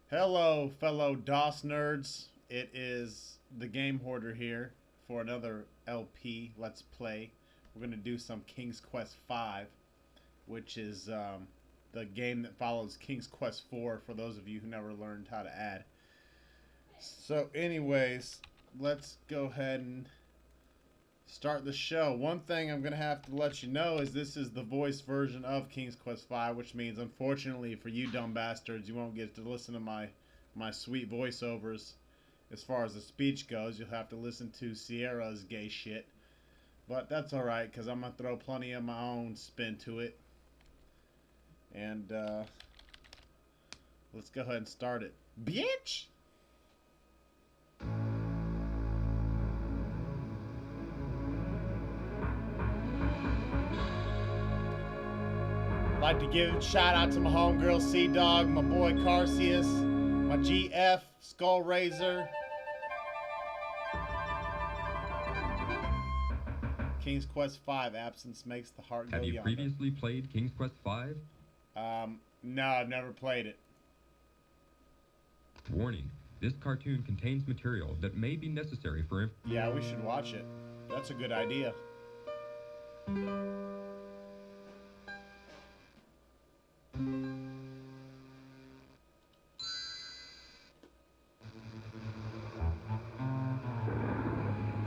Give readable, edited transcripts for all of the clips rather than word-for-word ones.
Hello, fellow DOS nerds. It is the Game Hoarder here for another LP Let's Play. We're going to do some King's Quest V, which is the game that follows King's Quest IV for those of you who never learned how to add. So anyways, let's go ahead and start the show. One thing I'm going to have to let you know is this is the voice version of King's Quest V, which means unfortunately for you dumb bastards, you won't get to listen to my sweet voiceovers. As far as the speech goes, you'll have to listen to Sierra's gay shit. But that's alright, because I'm going to throw plenty of my own spin to it. And let's go ahead and start it. Bitch! I'd like to give a shout out to my homegirl Sea-Dog, my boy Carcius, my GF, Skull Razor, King's Quest V, absence makes the heart go Have you yonder. previously played King's Quest V? No, I've never played it. Warning, this cartoon contains material that may be necessary for... Yeah, we should watch it. That's a good idea.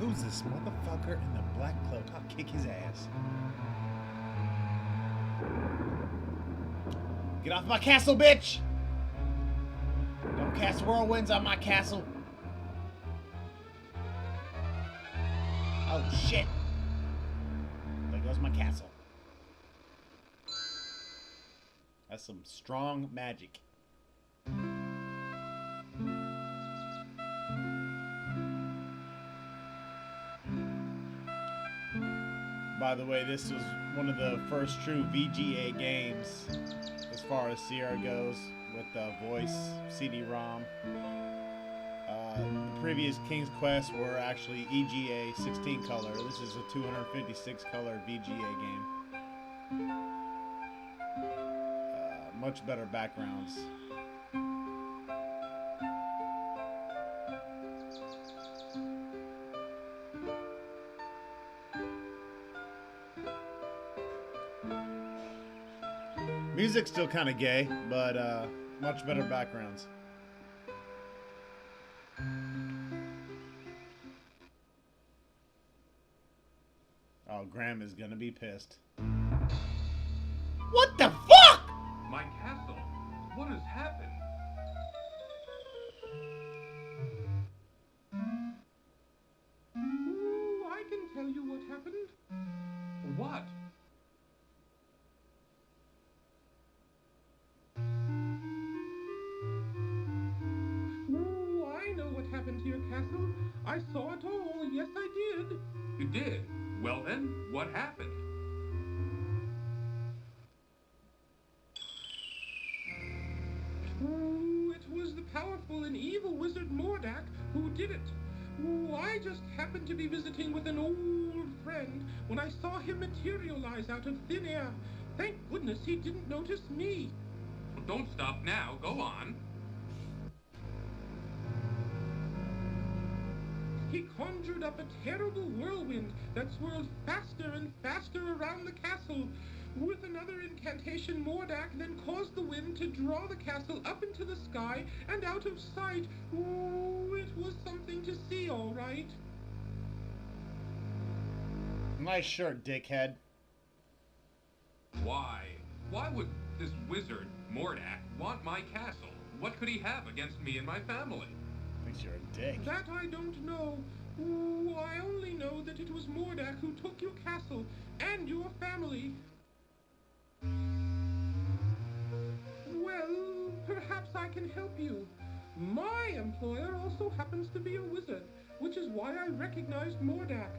Who's this motherfucker in the black cloak? I'll kick his ass. Get off my castle, bitch! Don't cast whirlwinds on my castle. Oh, shit. There goes my castle. That's some strong magic. By the way, this was one of the first true VGA games as far as Sierra goes, with the voice CD-ROM. The previous King's Quest were actually EGA 16 color. This is a 256 color VGA game. Much better backgrounds. Music's still kind of gay, but much better backgrounds. Oh, Graham is gonna be pissed. What the fuck? My castle? What has happened? Ooh, I can tell you what happened. What? Ooh, I know what happened to your castle. I saw it all. Yes, I did. You did? Well then, what happened? Ooh, it was the powerful and evil wizard Mordak who did it. Ooh, I just happened to be visiting with an old friend when I saw him materialize out of thin air. Thank goodness he didn't notice me. Well, don't stop now. Go on. He conjured up a terrible whirlwind that swirled faster and faster around the castle. With another incantation, Mordak then caused the wind to draw the castle up into the sky and out of sight. Ooh, it was something to see, all right. Nice shirt, dickhead. Why? Why would this wizard, Mordak, want my castle? What could he have against me and my family? Thinks you're a dick. That I don't know. Ooh, I only know that it was Mordak who took your castle and your family. Well, perhaps I can help you. My employer also happens to be a wizard, which is why I recognized Mordak.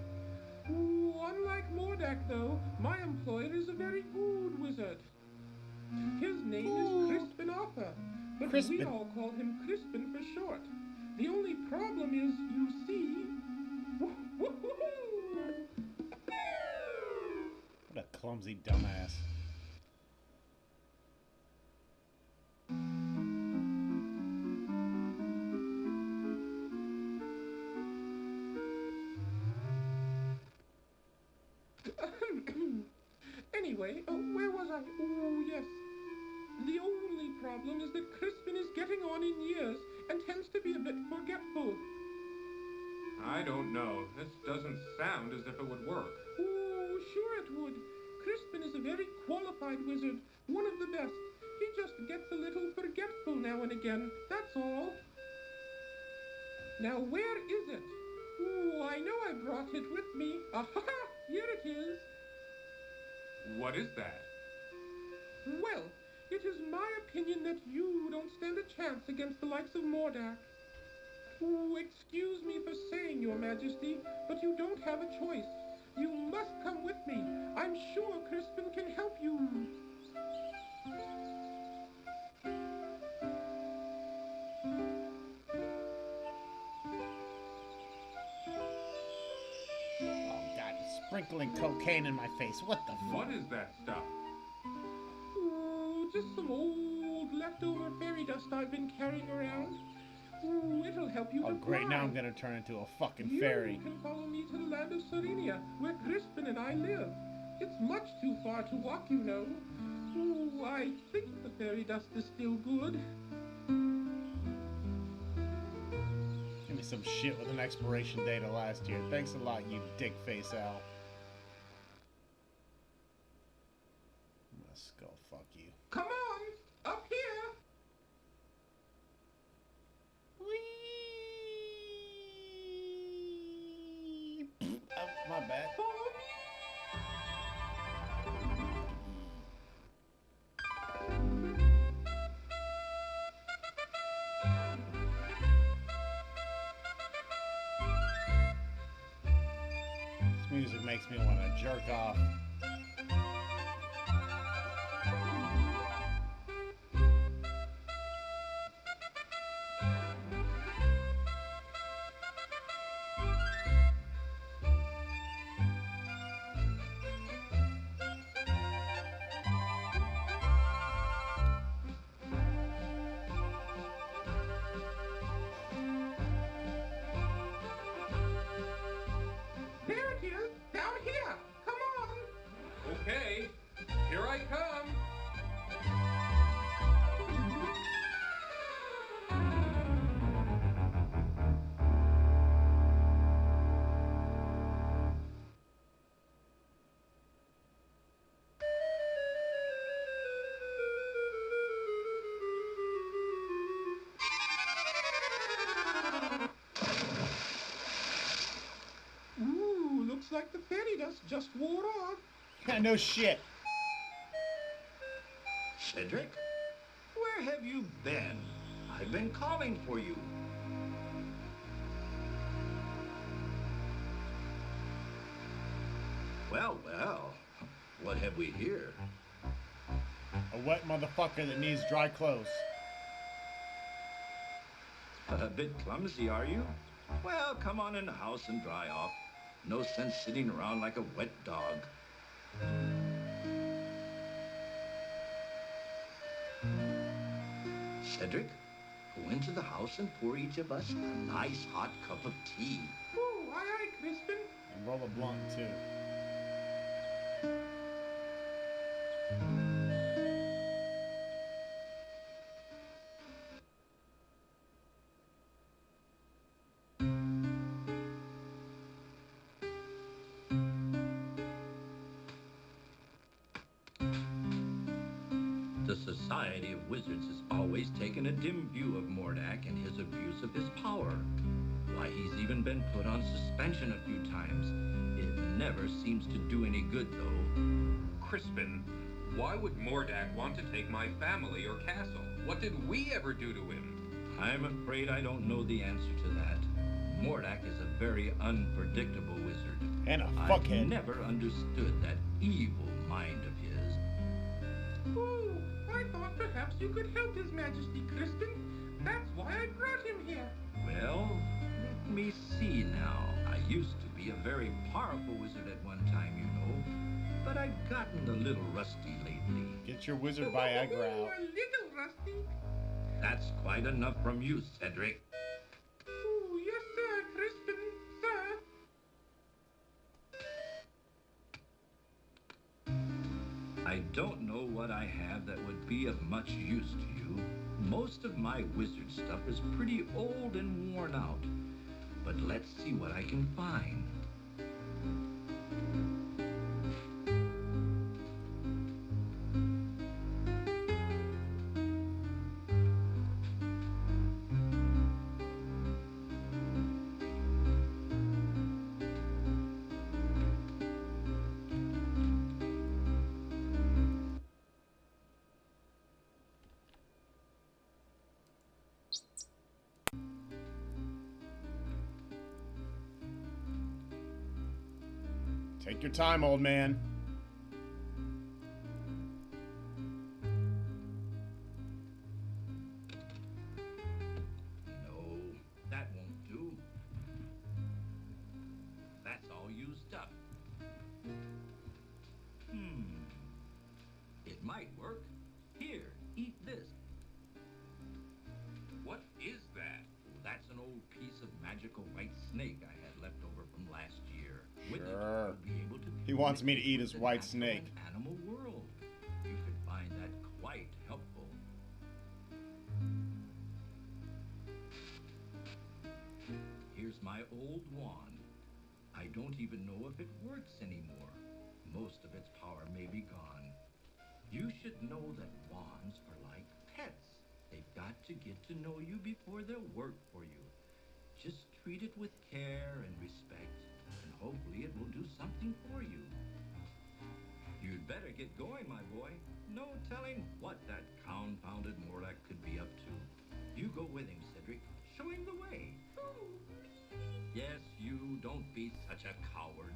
Ooh, unlike Mordak, though, my employer is a very good wizard. His name is Crispin Arthur, but Crispin. we all call him Crispin for short. The only problem is, you see... What a clumsy dumbass. Anyway, where was I? Oh, yes. The only problem is that Crispin is getting on in years and tends to be a bit forgetful. I don't know. This doesn't sound as if it would work. Oh, sure it would. Crispin is a very qualified wizard, one of the best. He just gets a little forgetful now and again, that's all. Now, where is it? Oh, I know I brought it with me. Aha! Here it is. What is that? Well, it is my opinion that you don't stand a chance against the likes of Mordak. Oh, excuse me for saying, Your Majesty, but you don't have a choice. You must come with me. I'm sure Crispin can help you. Oh, God, he's sprinkling cocaine in my face. What the fuck? What is that stuff? Oh, just some old leftover fairy dust I've been carrying around. Ooh, it'll help you Oh, to great. Now fly. I'm going to turn into a fucking fairy. You can follow me to the land of Serenia, where Crispin and I live. It's much too far to walk, you know. Ooh, I think the fairy dust is still good. Give me some shit with an expiration date of last year. Thanks a lot, you dick face Al. I'm gonna skull fuck you. Come on, up here. Whee! Oh, my bad. Follow me. This music makes me want to jerk off. There it is, down here. Come on. Okay, here I come. Ooh, looks like the fairy dust just wore off. No shit. Cedric? Where have you been? I've been calling for you. Well, well, what have we here? A wet motherfucker that needs dry clothes. A bit clumsy, are you? Well, come on in the house and dry off. No sense sitting around like a wet dog. Cedric, go into the house and pour each of us a nice hot cup of tea. Ooh, aye, aye, Crispin. And roll a blunt, too. The Society of Wizards has always taken a dim view of Mordak and his abuse of his power. Why, he's even been put on suspension a few times. It never seems to do any good, though. Crispin, why would Mordak want to take my family or castle? What did we ever do to him? I'm afraid I don't know the answer to that. Mordak is a very unpredictable wizard. And a I've fuckhead. never understood that evil mind of his. Ooh, I thought perhaps you could help His Majesty, Crispin. That's why I brought him here. Well, let me see now. I used to be a very powerful wizard at one time, you know. But I've gotten a little rusty lately. Get your wizard Viagra Ooh, out. a little rusty. That's quite enough from you, Cedric. Ooh, yes, sir, Crispin, sir. have that would be of much use to you. Most of my wizard stuff is pretty old and worn out, but let's see what I can find. Take your time, old man. No, that won't do. That's all used up. It might work. Here, eat this. What is that? That's an old piece of magical white snake I had left over from last year. With it, Sure. you'll be able to He wants me to eat communicate his with the white natural snake. and animal world. You should find that quite helpful. Here's my old wand. I don't even know if it works anymore. Most of its power may be gone. You should know that wands are like pets. They've got to get to know you before they'll work for you. Just treat it with care and respect, and hopefully it will do something for you. You'd better get going, my boy. No telling what that confounded Morlock could be up to. You go with him, Cedric. Show him the way. Yes, you. Don't be such a coward.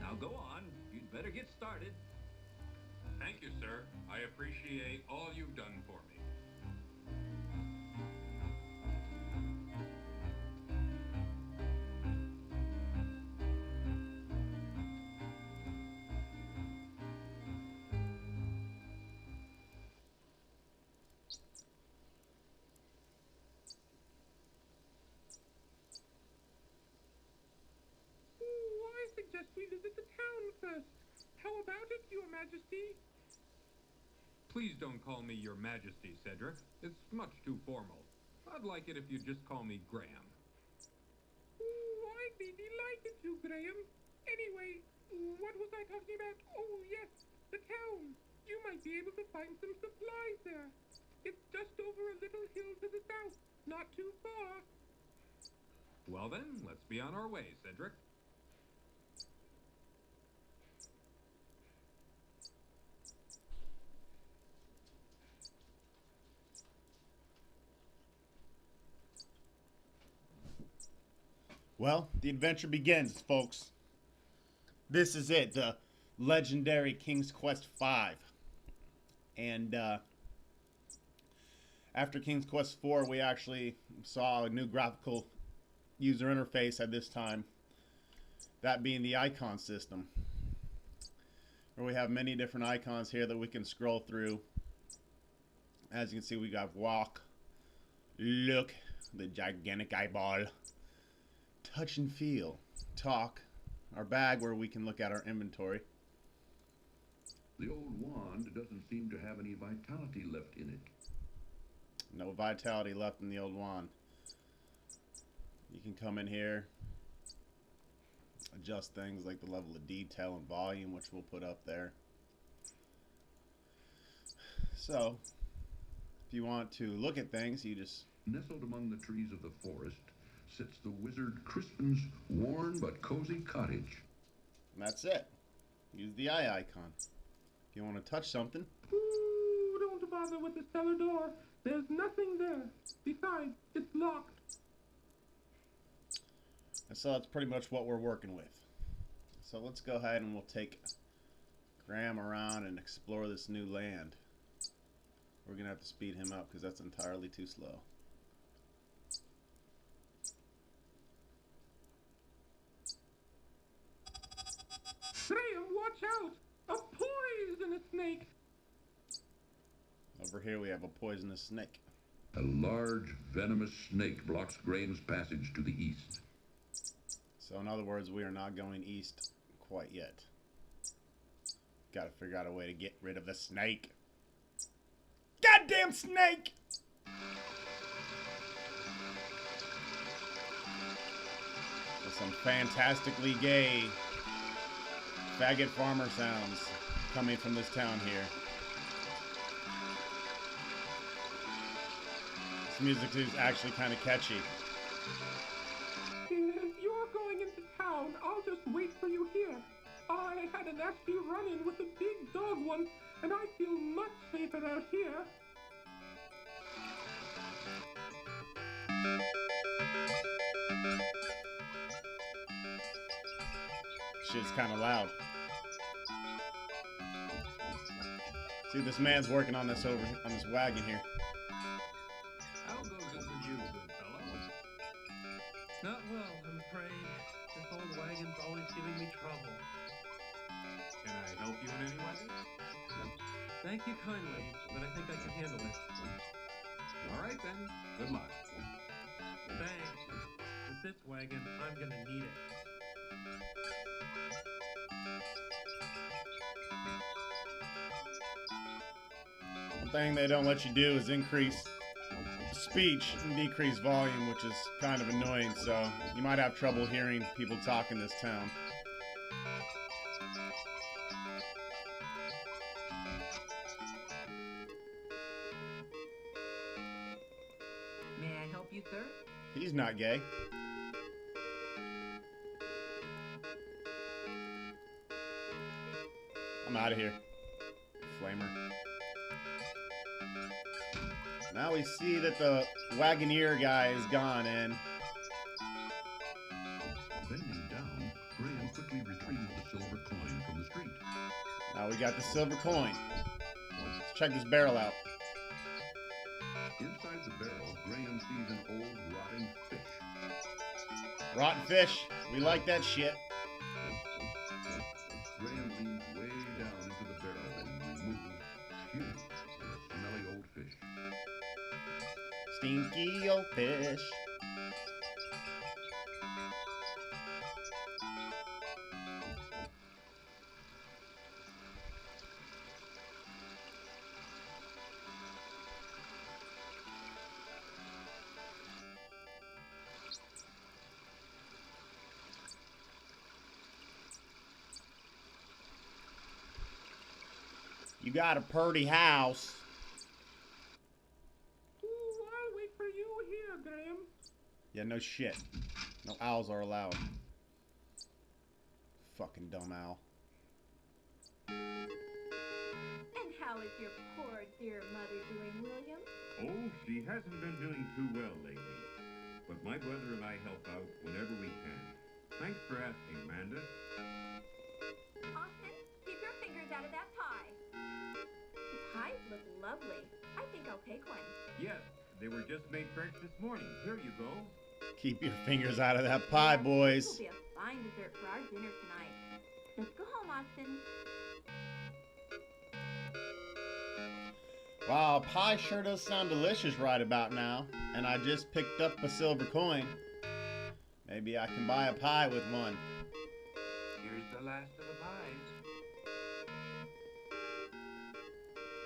Now go on. You'd better get started. Thank you, sir. I appreciate all you've done for me. I suggest we visit the town first. How about it, Your Majesty? Please don't call me Your Majesty, Cedric. It's much too formal. I'd like it if you'd just call me Graham. I'd be delighted to, Graham. Anyway, what was I talking about? Oh, yes, the town. You might be able to find some supplies there. It's just over a little hill to the south. Not too far. Well then, let's be on our way, Cedric. Well, the adventure begins, folks. This is it, the legendary King's Quest V. And after King's Quest IV, we actually saw a new graphical user interface at this time. That being the icon system. Where we have many different icons here that we can scroll through. As you can see, we got walk, look, the gigantic eyeball, touch and feel, talk, our bag where we can look at our inventory. The old wand doesn't seem to have any vitality left in it. No vitality left in the old wand. You can come in here, adjust things like the level of detail and volume, which we'll put up there. So, if you want to look at things, you just... Nestled among the trees of the forest sits the wizard Crispin's worn but cozy cottage. And that's it. Use the eye icon. If you want to touch something, Ooh, don't bother with the cellar door. There's nothing there. Besides, it's locked. so that's pretty much what we're working with. So let's go ahead and we'll take Graham around and explore this new land. We're going to have to speed him up because that's entirely too slow. Graham, watch out! A poisonous snake! Over here we have a poisonous snake. A large, venomous snake blocks Graham's passage to the east. So in other words, we are not going east quite yet. Got to figure out a way to get rid of the snake. Goddamn snake! There's some fantastically gay faggot farmer sounds coming from this town here. This music is actually kind of catchy. If you're going into town, I'll just wait for you here. I had a nasty run-in with a big dog once, and I feel much safer out here. Shit's kind of loud. See, this man's working on this wagon here. How goes it with you, good fellow? Not well, I'm afraid. This old wagon's always giving me trouble. Can I help you in any way? Thank you kindly, but I think I can handle it. All right then. Good luck. Thanks. With this wagon, I'm gonna need it. One thing they don't let you do is increase speech and decrease volume, which is kind of annoying, so you might have trouble hearing people talk in this town. May I help you, sir? He's not gay. I'm out of here. Flamer. Now we see that the Wagoneer guy is gone, and Bending down, Graham quickly retrieved the silver coin from the street. now we got the silver coin. Let's check this barrel out. Inside the barrel, Graham sees an old rotting fish. Rotten fish. We like that shit. Graham leans way down into the barrel and removes, phew, a smelly old fish. Stinky old fish. You got a purty house. Ooh, I'll wait for you here, Graham. Yeah, no shit. No owls are allowed. Fucking dumb owl. And how is your poor dear mother doing, William? Oh, she hasn't been doing too well lately. But my brother and I help out whenever we can. Thanks for asking, Amanda. Austin, keep your fingers out of that pie. The pies look lovely. I think I'll take one. Yes, they were just made fresh this morning. Here you go. Keep your fingers out of that pie, boys. This will be a fine dessert for our dinner tonight. Let's go home, Austin. Wow, pie sure does sound delicious right about now. And I just picked up a silver coin. Maybe I can buy a pie with one. Here's the last of the pies.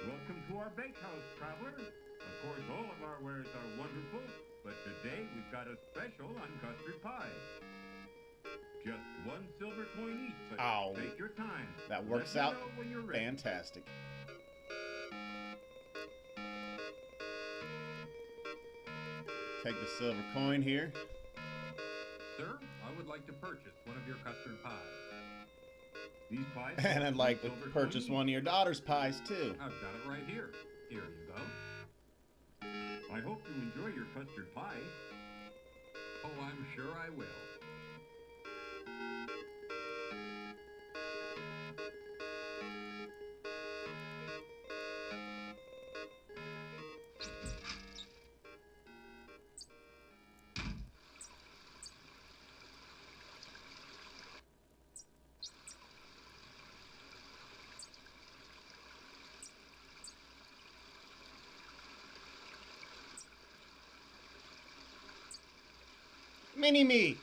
Welcome to our bakehouse, traveler. Of course, all of our wares are wonderful, but today we've got a special on custard pie. Just one silver coin each, but Ow. take your time. That works Let me out know when you're ready. fantastic. Take the silver coin here. Sir, I would like to purchase one of your custard pies. These pies. And I'd like to silver purchase coin one of your daughter's pies too. I've got it right here. Here you go. I hope you enjoy your custard pie. Oh, I'm sure I will. Mini-me!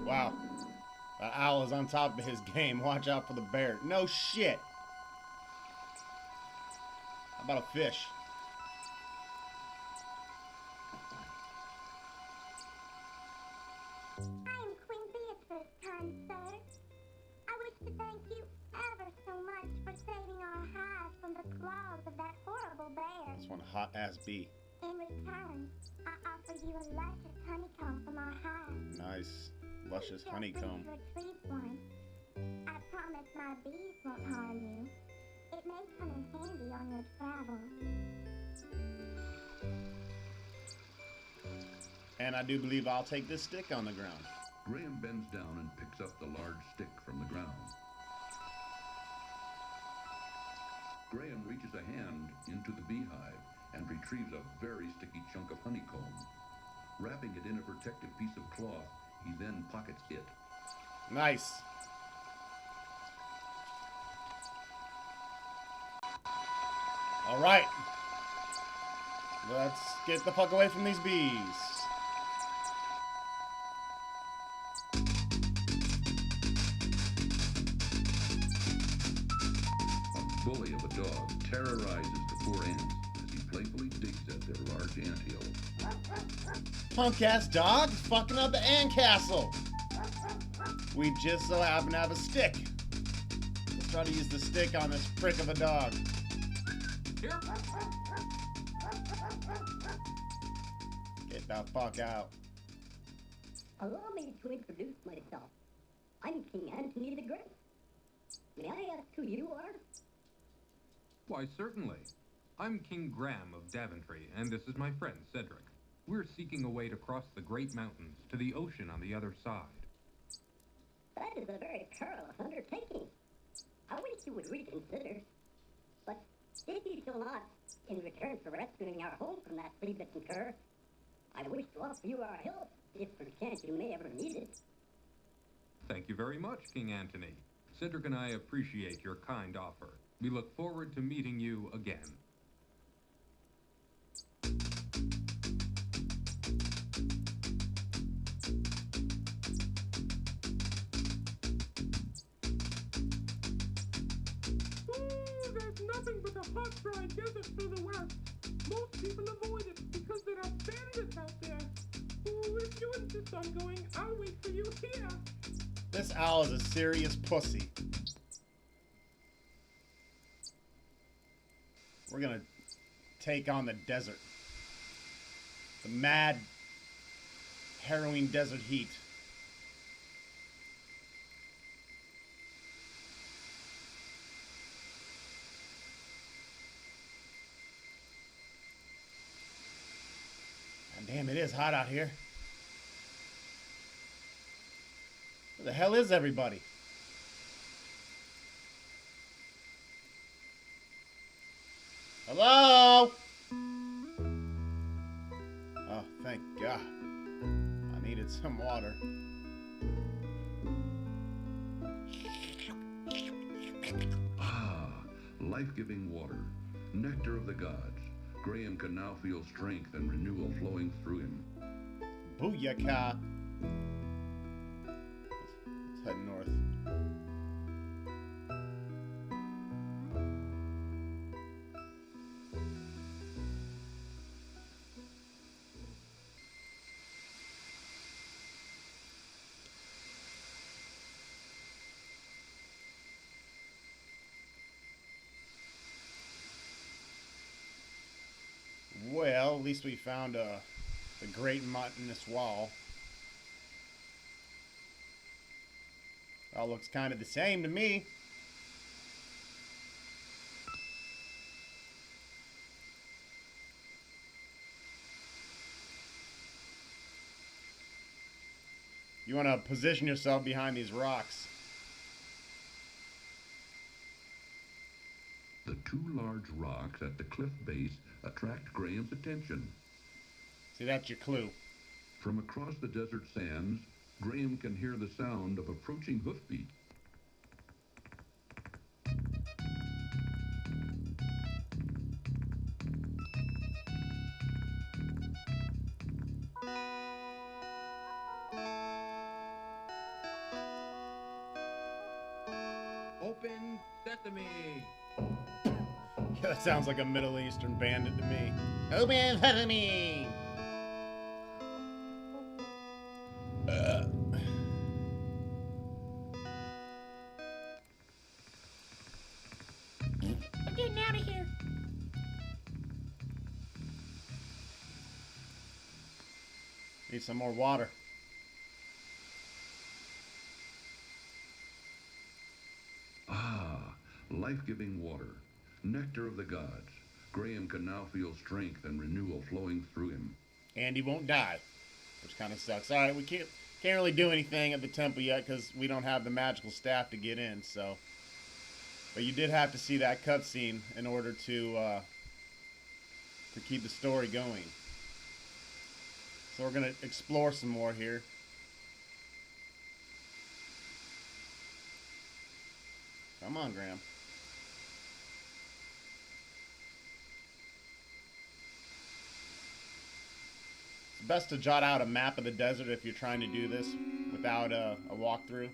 Wow. That owl is on top of his game. Watch out for the bear. No shit. How about a fish? I am Queen Beatrice, kind sir. I wish to thank you ever so much for saving our hive from the claws of that horrible bear. This one hot ass bee. In return, I offer you a luscious honeycomb from our hive. Nice. Luscious Feel honeycomb. free to retrieve one. I promise my bees won't harm you. It may come in handy on your travels. And I do believe I'll take this stick on the ground. Graham bends down and picks up the large stick from the ground. Graham reaches a hand into the beehive and retrieves a very sticky chunk of honeycomb. Wrapping it in a protective piece of cloth, he then pockets it. Nice. All right. Let's get the fuck away from these bees. A bully of a dog terrorizes the poor ants as he playfully digs at their large anthill. Punk ass dog fucking up the ant castle. We just so happen to have a stick. Let's try to use the stick on this prick of a dog. Here. Get the fuck out. Allow me to introduce myself. I'm King Antony the Great. May I ask who you are? Why, certainly. I'm King Graham of Daventry, and this is my friend, Cedric. We're seeking a way to cross the Great Mountains to the ocean on the other side. That is a very perilous undertaking. I wish you would reconsider. But if you shall not, in return for rescuing our home from that flea-bitten cur, I wish to offer you our help, if perchance you may ever need it. Thank you very much, King Antony. Cedric and I appreciate your kind offer. We look forward to meeting you again. There's nothing but a hot, dry desert to the west. Most people avoid it because there are bandits out there. Ooh, if you insist on going, I'll wait for you here. This owl is a serious pussy. We're gonna take on the desert. The mad, harrowing desert heat. God damn, it is hot out here. Where the hell is everybody? Hello? Oh, thank God. I needed some water. Ah, life-giving water, nectar of the gods. Graham can now feel strength and renewal flowing through him. Booyaka. Let's head north. Well, at least we found the Great Mountainous Wall. All looks kind of the same to me. You want to position yourself behind these rocks. The two large rocks at the cliff base attract Graham's attention. See, that's your clue. From across the desert sands, Graham can hear the sound of approaching hoofbeats. Open sesame! That sounds like a Middle Eastern bandit to me. Open sesame! I'm getting out of here. Need some more water. Ah, life-giving water. Nectar of the gods. Graham can now feel strength and renewal flowing through him. And he won't die, which kind of sucks. All right, we can't really do anything at the temple yet because we don't have the magical staff to get in. So, but you did have to see that cutscene in order to keep the story going. So we're gonna explore some more here. Come on, Graham. It's best to jot out a map of the desert if you're trying to do this without a walkthrough.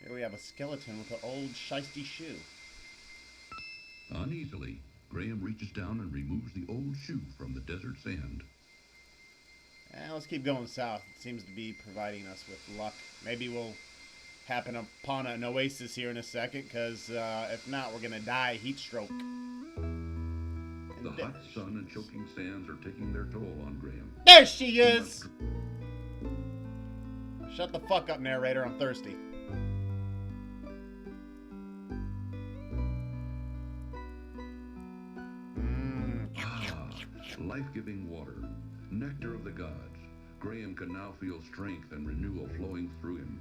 Here we have a skeleton with an old shiesty shoe. Uneasily, Graham reaches down and removes the old shoe from the desert sand. Let's keep going south. It seems to be providing us with luck. Maybe we'll happen upon an oasis here in a second, because if not, we're going to die heat stroke. The hot sun and choking sands are taking their toll on Graham. There she is! Shut the fuck up, narrator. I'm thirsty. Life-giving water. Nectar of the gods. Graham can now feel strength and renewal flowing through him.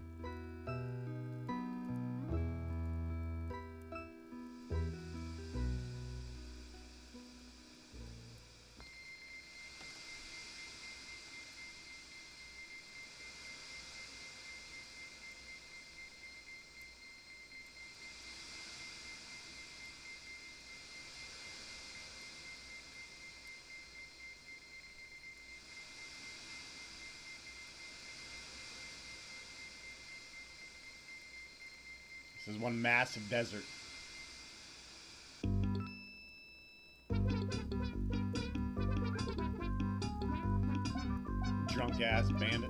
This is one massive desert. Drunk ass bandit.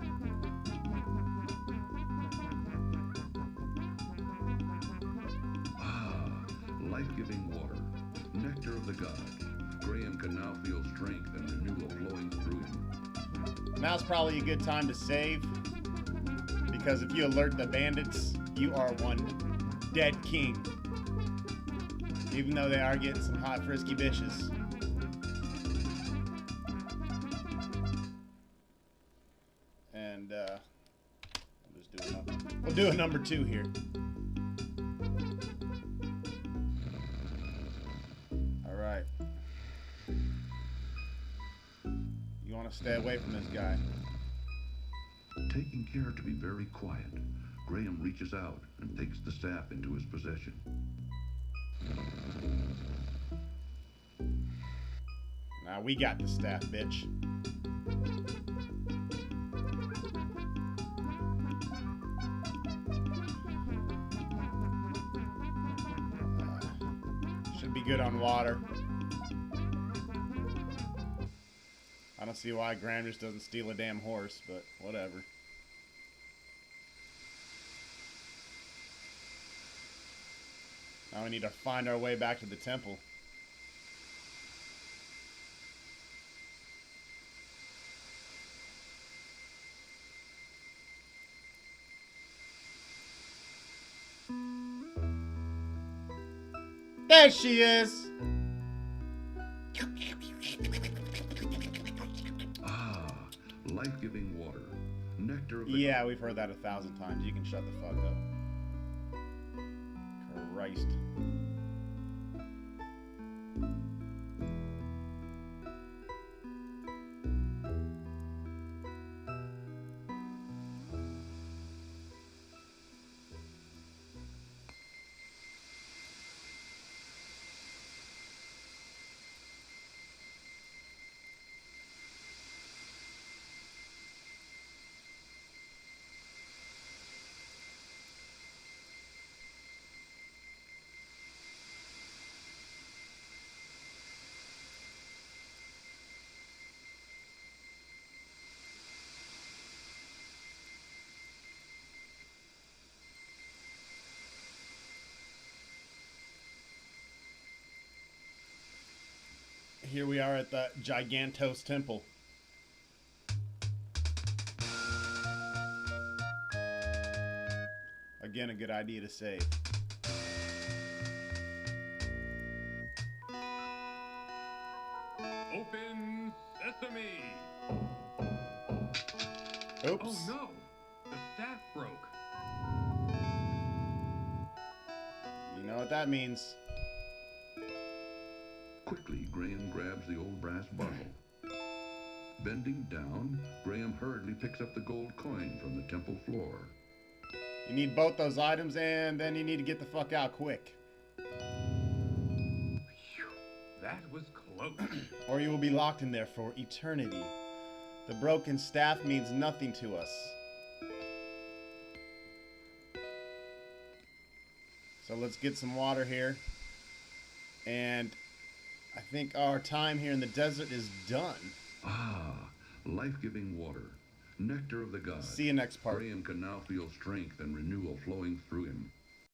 Life-giving water. Nectar of the gods. Graham can now feel strength and renewal flowing through him. Now's probably a good time to save, because if you alert the bandits, you are one dead king. Even though they are getting some hot frisky bitches. And we'll do a number 2 here. Alright. You want to stay away from this guy. Taking care to be very quiet, Graham reaches out and takes the staff into his possession. Now we got the staff, bitch. Should be good on water. I don't see why Graham just doesn't steal a damn horse, but whatever. Now we need to find our way back to the temple. There she is! Life-giving water. Nectar of the... Yeah, we've heard that 1,000 times. You can shut the fuck up. Christ. Here we are at the Gigantos Temple. Again, a good idea to save. Open sesame! Oops. Oh no! The staff broke. You know what that means. Quickly, Graham grabs the old brass bottle. Bending down, Graham hurriedly picks up the gold coin from the temple floor. You need both those items, and then you need to get the fuck out quick. Phew, that was close. Or you will be locked in there for eternity. The broken staff means nothing to us. So let's get some water here. And I think our time here in the desert is done. Ah, life-giving water. Nectar of the gods. See you next part. Graham can now feel strength and renewal flowing through him.